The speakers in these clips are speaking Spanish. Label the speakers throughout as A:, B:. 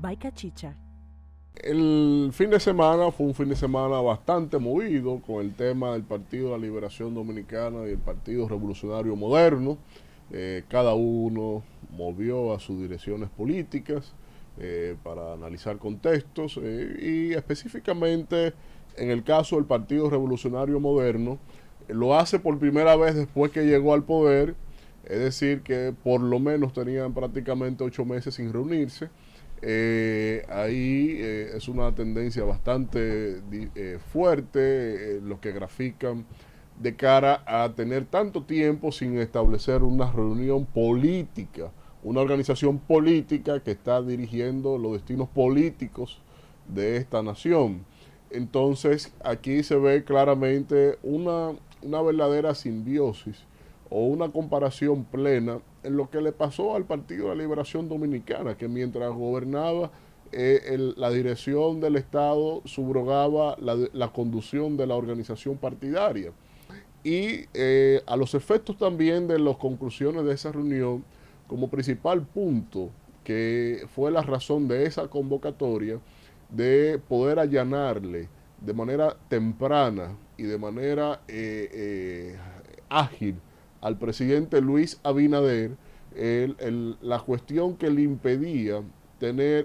A: by Cachicha.
B: El fin de semana fue un fin de semana bastante movido con el tema del Partido de la Liberación Dominicana y el Partido Revolucionario Moderno. Cada uno movió a sus direcciones políticas para analizar contextos y específicamente en el caso del Partido Revolucionario Moderno lo hace por primera vez después que llegó al poder, es decir que por lo menos tenían prácticamente 8 meses sin reunirse. Es una tendencia bastante fuerte, lo que grafican de cara a tener tanto tiempo sin establecer una reunión política, una organización política que está dirigiendo los destinos políticos de esta nación. Entonces aquí se ve claramente una verdadera simbiosis o una comparación plena en lo que le pasó al Partido de la Liberación Dominicana, que mientras gobernaba la dirección del Estado subrogaba la conducción de la organización partidaria. Y a los efectos también de las conclusiones de esa reunión, como principal punto, que fue la razón de esa convocatoria, de poder allanarle de manera temprana y de manera ágil al presidente Luis Abinader la cuestión que le impedía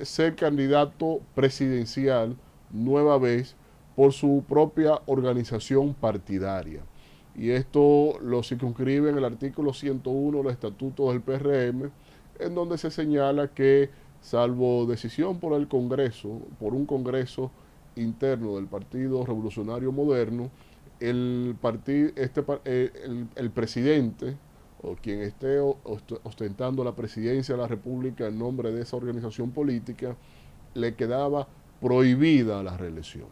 B: ser candidato presidencial nueva vez por su propia organización partidaria. Y esto lo circunscribe en el artículo 101 del Estatuto del PRM, en donde se señala que, salvo decisión por el Congreso, por un Congreso interno del Partido Revolucionario Moderno, el presidente o quien esté ostentando la presidencia de la República en nombre de esa organización política, le quedaba prohibida la reelección.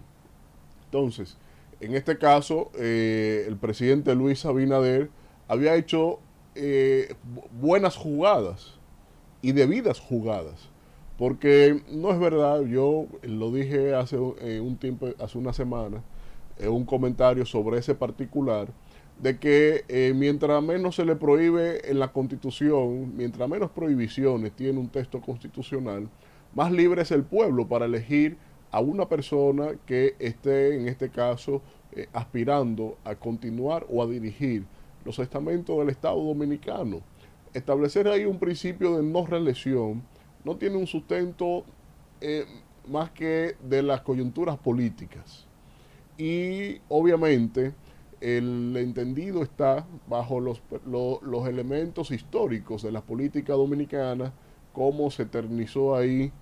B: Entonces, en este caso, el presidente Luis Abinader había hecho buenas jugadas y debidas jugadas, porque no es verdad, yo lo dije hace un tiempo, hace una semana, un comentario sobre ese particular, de que mientras menos se le prohíbe en la Constitución, mientras menos prohibiciones tiene un texto constitucional, más libre es el pueblo para elegir a una persona que esté, en este caso, aspirando a continuar o a dirigir los estamentos del Estado Dominicano. Establecer ahí un principio de no reelección no tiene un sustento más que de las coyunturas políticas. Y obviamente el entendido está bajo los elementos históricos de la política dominicana, cómo se eternizó ahí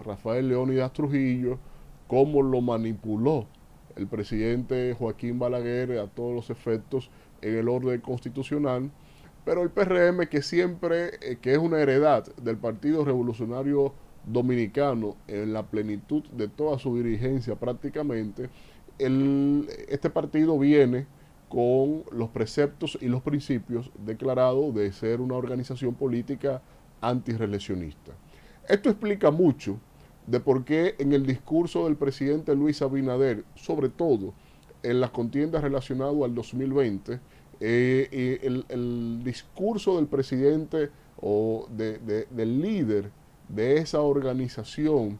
B: Rafael Leónidas Trujillo, cómo lo manipuló el presidente Joaquín Balaguer a todos los efectos en el orden constitucional, pero el PRM, que siempre, que es una heredad del Partido Revolucionario Dominicano en la plenitud de toda su dirigencia prácticamente, este partido viene con los preceptos y los principios declarados de ser una organización política antirreeleccionista. Esto explica mucho de por qué en el discurso del presidente Luis Abinader, sobre todo en las contiendas relacionadas al 2020, el discurso del presidente o del líder de esa organización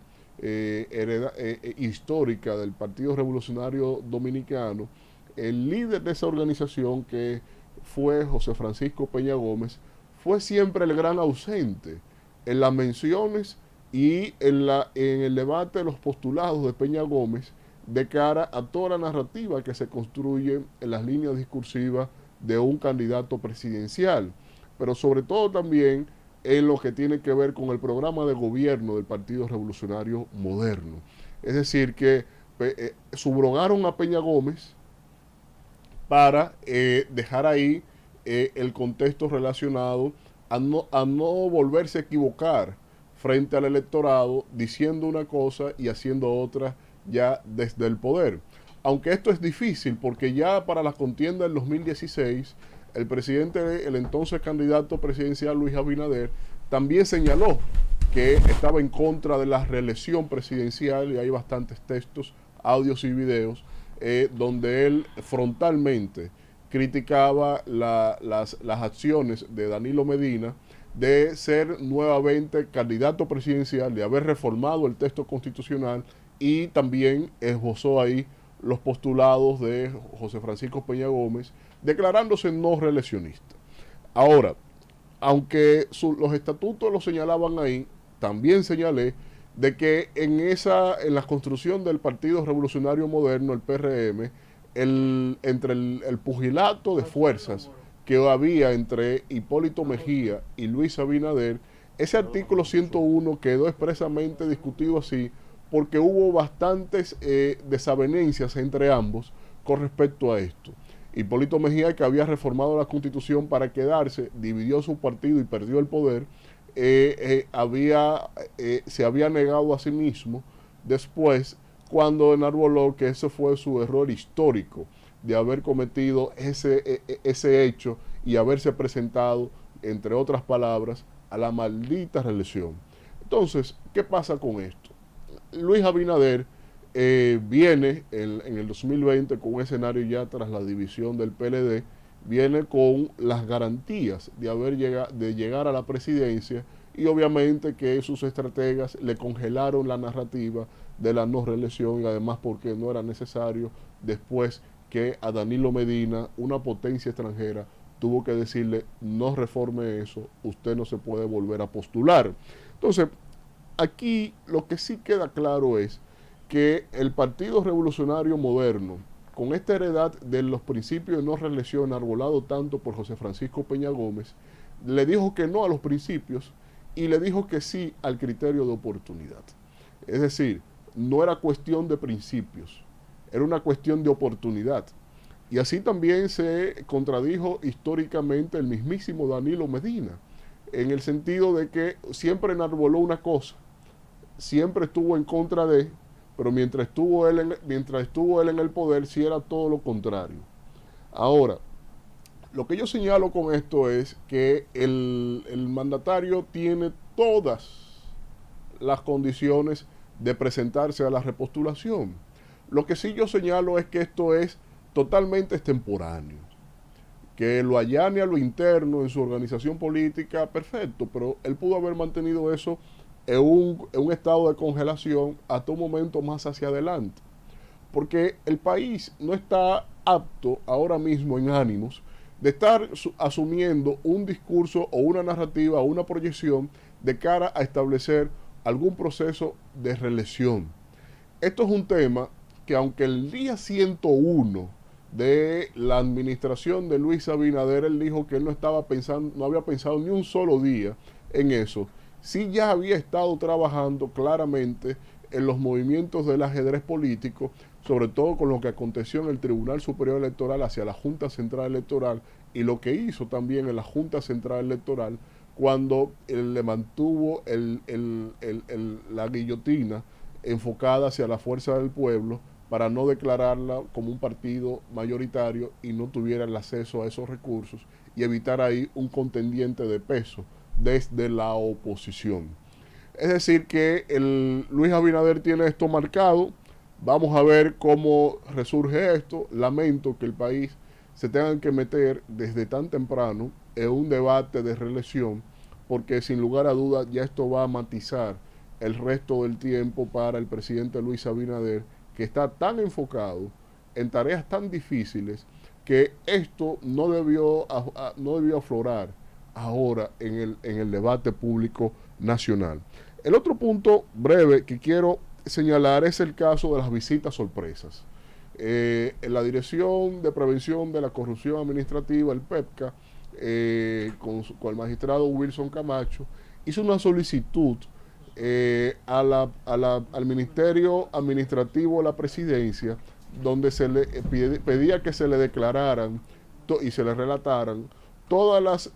B: histórica del Partido Revolucionario Dominicano, el líder de esa organización, que fue José Francisco Peña Gómez, fue siempre el gran ausente en las menciones y en el debate de los postulados de Peña Gómez de cara a toda la narrativa que se construye en las líneas discursivas de un candidato presidencial, pero sobre todo también en lo que tiene que ver con el programa de gobierno del Partido Revolucionario Moderno. Es decir, que subrogaron a Peña Gómez para dejar ahí el contexto relacionado a no volverse a equivocar frente al electorado, diciendo una cosa y haciendo otra ya desde el poder. Aunque esto es difícil, porque ya para la contienda del 2016, el presidente, el entonces candidato presidencial Luis Abinader, también señaló que estaba en contra de la reelección presidencial, y hay bastantes textos, audios y videos, donde él frontalmente criticaba las acciones de Danilo Medina de ser nuevamente candidato presidencial, de haber reformado el texto constitucional y también esbozó ahí los postulados de José Francisco Peña Gómez, declarándose no reeleccionista. Ahora, aunque los estatutos lo señalaban ahí, también señalé de que en la construcción del Partido Revolucionario Moderno, el PRM, entre el pugilato de fuerzas que había entre Hipólito Mejía y Luis Abinader, ese artículo 101 quedó expresamente discutido así porque hubo bastantes desavenencias entre ambos con respecto a esto. Hipólito Mejía, que había reformado la Constitución para quedarse, dividió su partido y perdió el poder, se había negado a sí mismo después cuando enarboló que ese fue su error histórico de haber cometido ese hecho y haberse presentado, entre otras palabras, a la maldita reelección. Entonces, ¿qué pasa con esto? Luis Abinader viene en el 2020 con un escenario ya tras la división del PLD, viene con las garantías de llegar a la presidencia y obviamente que sus estrategas le congelaron la narrativa de la no reelección y además porque no era necesario después que a Danilo Medina, una potencia extranjera, tuvo que decirle no reforme eso, usted no se puede volver a postular. Entonces, aquí lo que sí queda claro es que el Partido Revolucionario Moderno, con esta heredad de los principios de no reelección arbolado tanto por José Francisco Peña Gómez, le dijo que no a los principios y le dijo que sí al criterio de oportunidad. Es decir, no era cuestión de principios, era una cuestión de oportunidad. Y así también se contradijo históricamente el mismísimo Danilo Medina, en el sentido de que siempre enarboló una cosa, siempre estuvo en contra de, pero mientras estuvo él en el poder, sí era todo lo contrario. Ahora, lo que yo señalo con esto es que el mandatario tiene todas las condiciones de presentarse a la repostulación. Lo que sí yo señalo es que esto es totalmente extemporáneo. Que lo allane a lo interno en su organización política, perfecto, pero él pudo haber mantenido eso en un estado de congelación hasta un momento más hacia adelante. Porque el país no está apto ahora mismo en ánimos de estar asumiendo un discurso o una narrativa o una proyección de cara a establecer algún proceso de reelección. Esto es un tema que aunque el día 101 de la administración de Luis Abinader, él dijo que él no había pensado ni un solo día en eso, sí ya había estado trabajando claramente en los movimientos del ajedrez político, sobre todo con lo que aconteció en el Tribunal Superior Electoral hacia la Junta Central Electoral y lo que hizo también en la Junta Central Electoral cuando él le mantuvo la guillotina enfocada hacia la fuerza del pueblo para no declararla como un partido mayoritario y no tuviera el acceso a esos recursos y evitar ahí un contendiente de peso desde la oposición. Es decir que Luis Abinader tiene esto marcado. Vamos a ver cómo resurge esto. Lamento que el país se tenga que meter desde tan temprano en un debate de reelección, porque sin lugar a dudas ya esto va a matizar el resto del tiempo para el presidente Luis Abinader, que está tan enfocado en tareas tan difíciles que esto no debió aflorar ahora en el debate público nacional. El otro punto breve que quiero señalar es el caso de las visitas sorpresas. En la Dirección de Prevención de la Corrupción Administrativa, el PEPCA, con el magistrado Wilson Camacho, hizo una solicitud al Ministerio Administrativo de la Presidencia, donde se le pedía que se le declararan y se le relataran todas las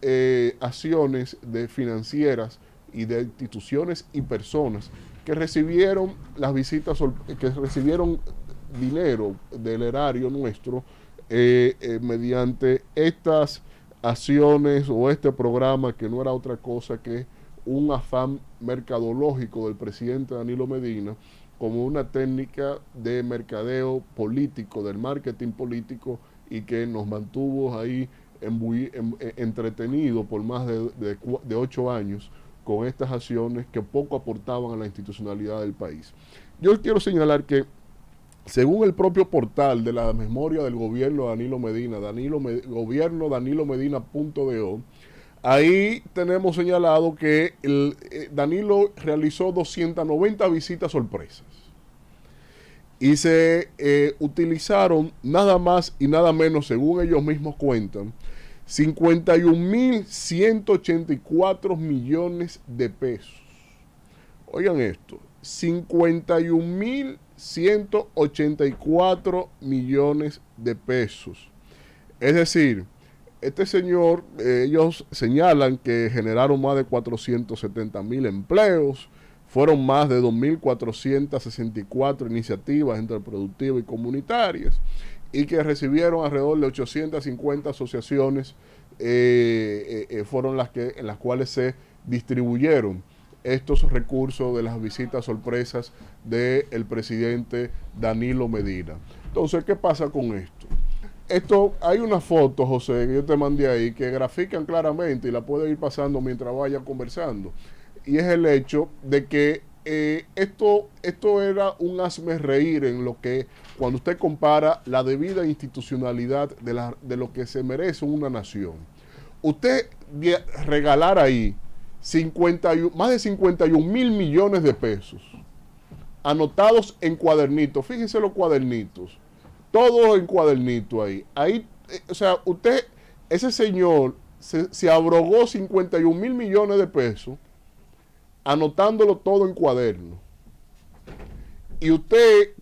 B: acciones financieras y de instituciones y personas que recibieron las visitas, que recibieron dinero del erario nuestro mediante estas acciones o este programa que no era otra cosa que un afán mercadológico del presidente Danilo Medina como una técnica de mercadeo político, del marketing político y que nos mantuvo ahí entretenido por más de 8 años con estas acciones que poco aportaban a la institucionalidad del país. Yo quiero señalar que, según el propio portal de la memoria del gobierno de Danilo Medina, gobierno-danilomedina.do, ahí tenemos señalado que Danilo realizó 290 visitas sorpresas y se utilizaron nada más y nada menos, según ellos mismos cuentan, 51.184 millones de pesos. Oigan esto, 51.184 millones de pesos. Es decir, este señor, ellos señalan que generaron más de 470.000 empleos, fueron más de 2.464 iniciativas entre productivas y comunitarias, y que recibieron alrededor de 850 asociaciones, fueron en las cuales se distribuyeron estos recursos de las visitas sorpresas del presidente Danilo Medina. Entonces, ¿qué pasa con esto? Hay una foto, José, que yo te mandé ahí, que grafican claramente, y la puede ir pasando mientras vaya conversando, y es el hecho de que esto era un hazmerreír en lo que, cuando usted compara la debida institucionalidad de lo que se merece una nación. Usted regalar ahí más de 51.000 millones de pesos anotados en cuadernitos, fíjense los cuadernitos, todo en cuadernito ahí. O sea, ese señor se abrogó 51.000 millones de pesos anotándolo todo en cuaderno. Y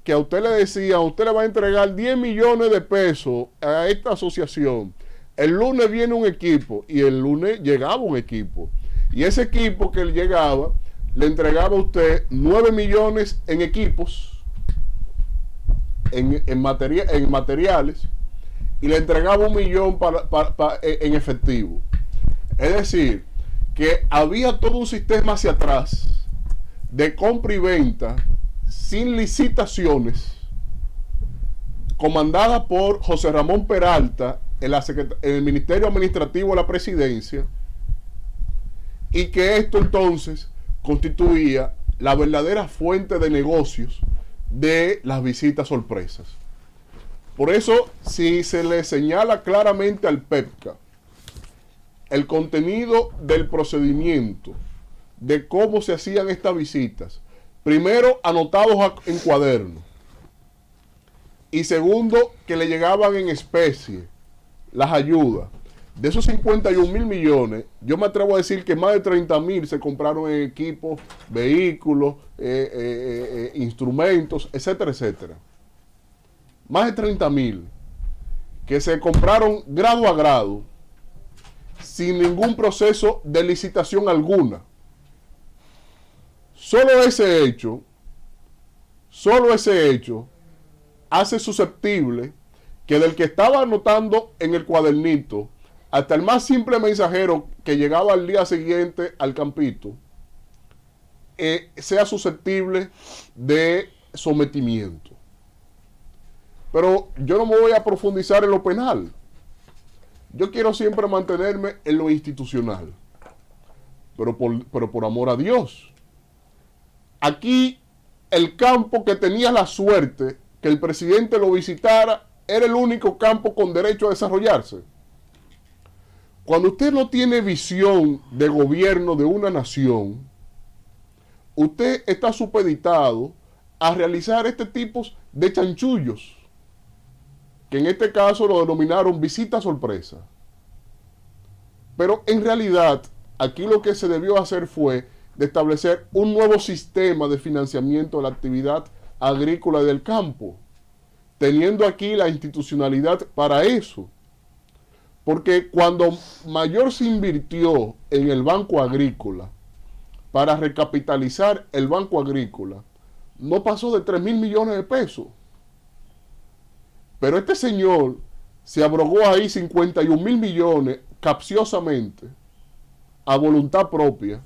B: que a usted le decía, usted le va a entregar 10 millones de pesos a esta asociación. El lunes viene un equipo, y el lunes llegaba un equipo. Y ese equipo que llegaba, le entregaba a usted 9 millones en equipos, en materiales, y le entregaba 1 millón en efectivo. Es decir, que había todo un sistema hacia atrás de compra y venta sin licitaciones, comandada por José Ramón Peralta en el Ministerio Administrativo de la Presidencia, y que esto entonces constituía la verdadera fuente de negocios de las visitas sorpresas. Por eso, si se le señala claramente al PEPCA el contenido del procedimiento, de cómo se hacían estas visitas, primero anotados en cuaderno, y segundo, que le llegaban en especie las ayudas. De esos 51.000 millones, yo me atrevo a decir que más de 30.000 se compraron en equipos, vehículos, instrumentos, etcétera, etcétera. Más de 30.000 que se compraron grado a grado, sin ningún proceso de licitación alguna. Solo ese hecho hace susceptible que del que estaba anotando en el cuadernito hasta el más simple mensajero que llegaba al día siguiente al campito, sea susceptible de sometimiento. Pero yo no me voy a profundizar en lo penal. Yo quiero siempre mantenerme en lo institucional. Pero por amor a Dios. Aquí el campo que tenía la suerte que el presidente lo visitara era el único campo con derecho a desarrollarse. Cuando usted no tiene visión de gobierno de una nación, usted está supeditado a realizar este tipo de chanchullos, que en este caso lo denominaron visita sorpresa. Pero en realidad, aquí lo que se debió hacer fue de establecer un nuevo sistema de financiamiento de la actividad agrícola y del campo, teniendo aquí la institucionalidad para eso. Porque cuando mayor se invirtió en el Banco Agrícola para recapitalizar el Banco Agrícola, no pasó de 3.000 millones de pesos. Pero este señor se abrogó ahí 51.000 millones capciosamente, a voluntad propia,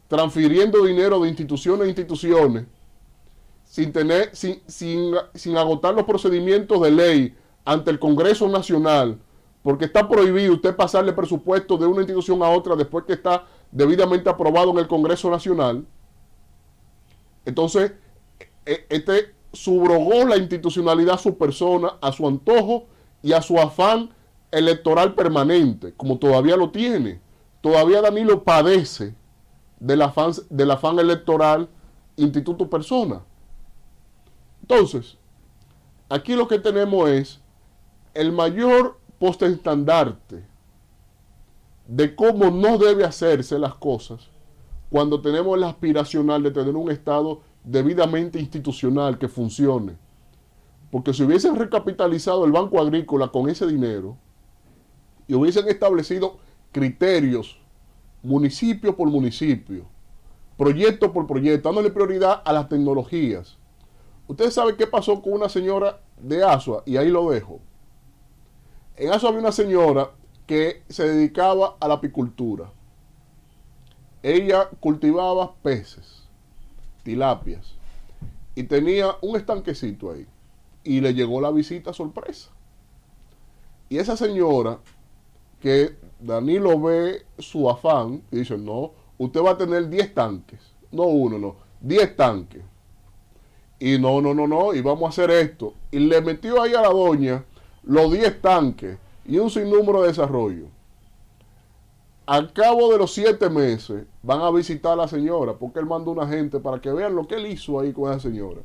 B: transfiriendo dinero de instituciones a instituciones, sin agotar los procedimientos de ley ante el Congreso Nacional porque está prohibido usted pasarle presupuesto de una institución a otra después que está debidamente aprobado en el Congreso Nacional. Entonces, este subrogó la institucionalidad a su persona, a su antojo y a su afán electoral permanente, como todavía lo tiene. Todavía Danilo padece del afán electoral instituto persona. Entonces, aquí lo que tenemos es el mayor postestandarte de cómo no debe hacerse las cosas cuando tenemos el aspiracional de tener un Estado debidamente institucional que funcione. Porque si hubiesen recapitalizado el Banco Agrícola con ese dinero y hubiesen establecido criterios municipio por municipio, proyecto por proyecto, dándole prioridad a las tecnologías. Ustedes saben qué pasó con una señora de Asua, y ahí lo dejo. En Asua había una señora que se dedicaba a la apicultura. Ella cultivaba peces, tilapias, y tenía un estanquecito ahí. Y le llegó la visita sorpresa. Y esa señora, que Danilo ve su afán, y dice, no, usted va a tener 10 tanques. No uno, no, 10 tanques. Y no, y vamos a hacer esto. Y le metió ahí a la doña los 10 tanques y un sinnúmero de desarrollo. Al cabo de los 7 meses van a visitar a la señora, porque él mandó una gente para que vean lo que él hizo ahí con esa señora.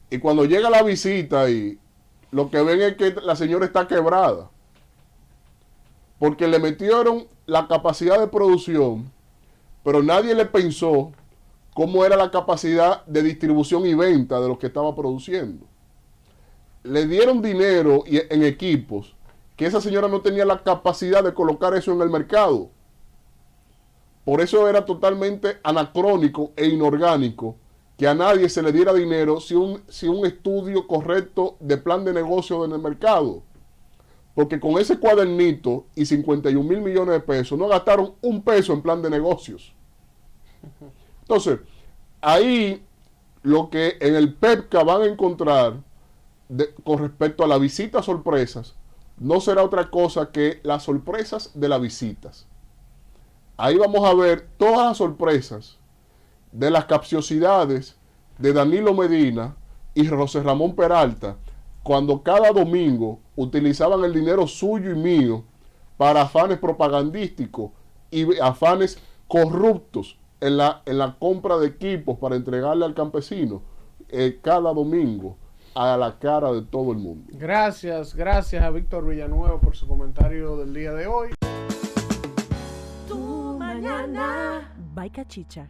B: Y cuando llega la visita ahí, lo que ven es que la señora está quebrada. Porque le metieron la capacidad de producción, pero nadie le pensó cómo era la capacidad de distribución y venta de lo que estaba produciendo. Le dieron dinero en equipos que esa señora no tenía la capacidad de colocar eso en el mercado. Por eso era totalmente anacrónico e inorgánico que a nadie se le diera dinero sin un estudio correcto de plan de negocio en el mercado. Porque con ese cuadernito y 51 mil millones de pesos no gastaron un peso en plan de negocios. Entonces, ahí lo que en el PEPCA van a encontrar con respecto a las visitas sorpresas, no será otra cosa que las sorpresas de las visitas. Ahí vamos a ver todas las sorpresas de las capciosidades de Danilo Medina y José Ramón Peralta, cuando cada domingo utilizaban el dinero suyo y mío para afanes propagandísticos y afanes corruptos en la compra de equipos para entregarle al campesino cada domingo a la cara de todo el mundo.
A: Gracias a Víctor Villanueva por su comentario del día de hoy.
C: Tu mañana. By Cachicha.